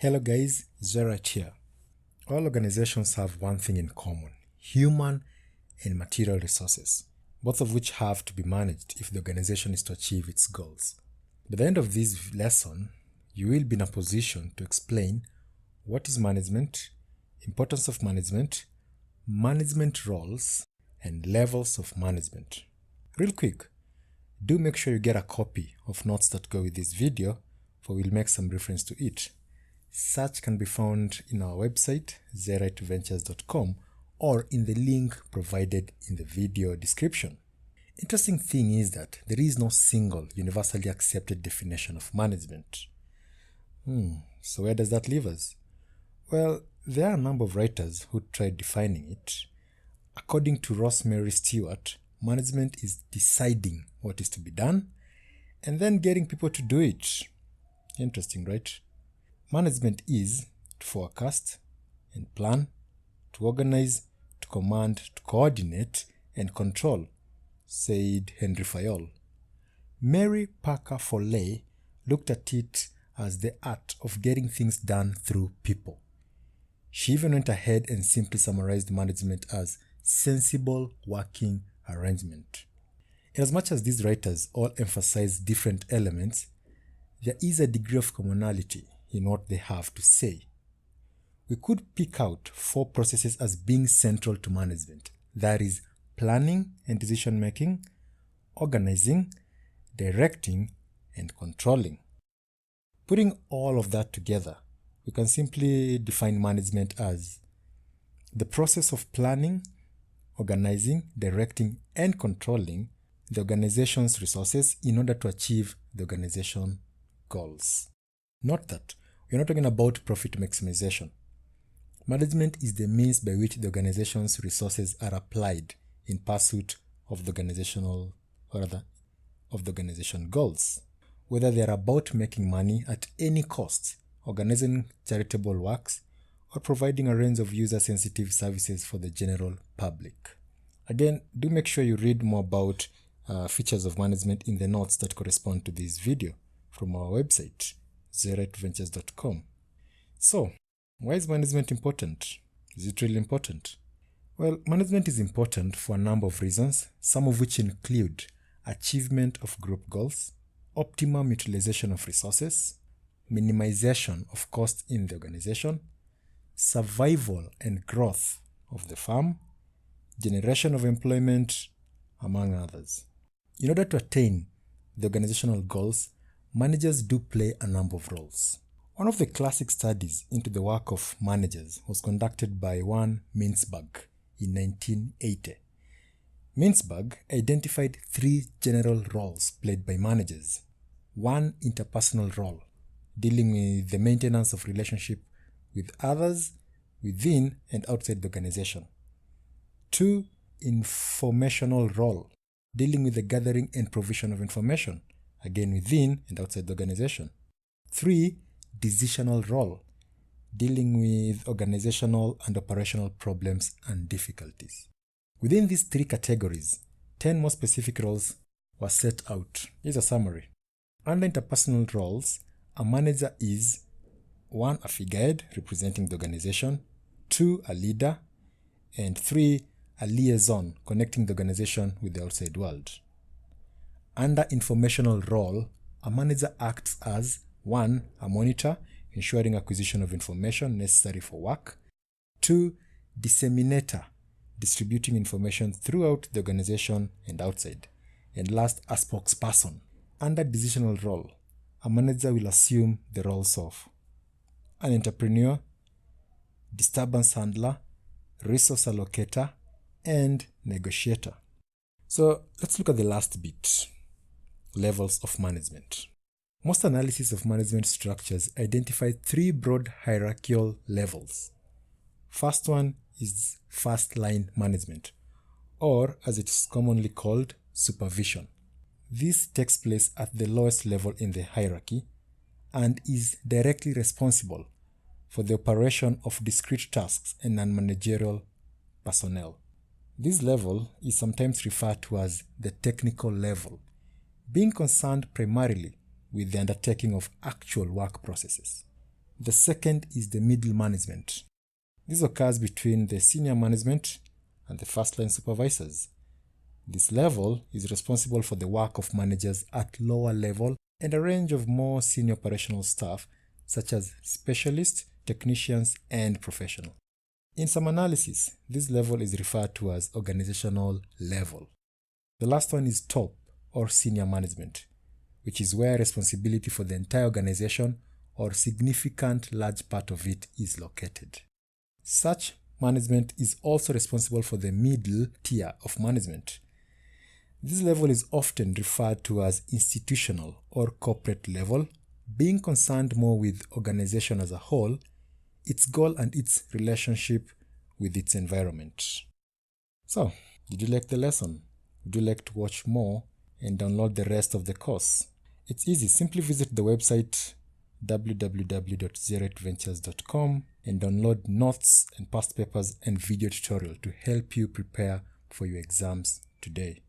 Hello guys, Zerite here. All organizations have one thing in common: human and material resources, both of which have to be managed if the organization is to achieve its goals. By the end of this lesson, you will be in a position to explain what is management, importance of management, management roles, and levels of management. Real quick, do make sure you get a copy of notes that go with this video, for we'll make some reference to it. Such can be found in our website, zeriteventures.com, or in the link provided in the video description. Interesting thing is that there is no single universally accepted definition of management. So where does that leave us? Well, there are a number of writers who tried defining it. According to Rosemary Stewart, management is deciding what is to be done and then getting people to do it. Interesting, right? Management is to forecast and plan, to organize, to command, to coordinate, and control, said Henry Fayol. Mary Parker Foley looked at it as the art of getting things done through people. She even went ahead and simply summarized management as sensible working arrangement. Inasmuch as these writers all emphasize different elements, there is a degree of commonality in what they have to say. We could pick out 4 processes as being central to management. That is planning and decision making, organizing, directing, and controlling. Putting all of that together, we can simply define management as the process of planning, organizing, directing, and controlling the organization's resources in order to achieve the organization goals. Note that we're not talking about profit maximization. Management is the means by which the organization's resources are applied in pursuit of the organization goals. Whether they are about making money at any cost, organizing charitable works, or providing a range of user-sensitive services for the general public. Again, do make sure you read more about features of management in the notes that correspond to this video from our website, zeriteventures.com. So, why is management important? Is it really important? Well, management is important for a number of reasons, some of which include achievement of group goals, optimum utilization of resources, minimization of cost in the organization, survival and growth of the firm, generation of employment, among others. In order to attain the organizational goals, managers do play a number of roles. One of the classic studies into the work of managers was conducted by one Mintzberg in 1980. Mintzberg identified 3 general roles played by managers. 1 interpersonal role, dealing with the maintenance of relationship with others within and outside the organization. 2 informational role, dealing with the gathering and provision of information, again within and outside the organization. 3 decisional role, dealing with organizational and operational problems and difficulties. Within these 3 categories, 10 more specific roles were set out. Here's a summary. Under interpersonal roles, a manager is 1 a figurehead representing the organization, 2 a leader, and 3 a liaison connecting the organization with the outside world. Under informational role, a manager acts as 1 a monitor, ensuring acquisition of information necessary for work, 2 disseminator, distributing information throughout the organization and outside, and last a spokesperson. Under decisional role, a manager will assume the roles of an entrepreneur, disturbance handler, resource allocator, and negotiator. So let's look at the last bit, levels of management. Most analysis of management structures identify 3 broad hierarchical levels. First one is first line management, or as it is commonly called, supervision. This takes place at the lowest level in the hierarchy and is directly responsible for the operation of discrete tasks and non-managerial personnel. This level is sometimes referred to as the technical level, being concerned primarily with the undertaking of actual work processes. The second is the middle management. This occurs between the senior management and the first-line supervisors. This level is responsible for the work of managers at lower level and a range of more senior operational staff such as specialists, technicians, and professionals. In some analysis, this level is referred to as organizational level. The last one is top or senior management, which is where responsibility for the entire organization or significant large part of it is located. Such management is also responsible for the middle tier of management. This level is often referred to as institutional or corporate level, being concerned more with organization as a whole, its goal and its relationship with its environment. So, did you like the lesson? Would you like to watch more and download the rest of the course? It's easy. Simply visit the website www.zeriteventures.com and download notes and past papers and video tutorial to help you prepare for your exams today.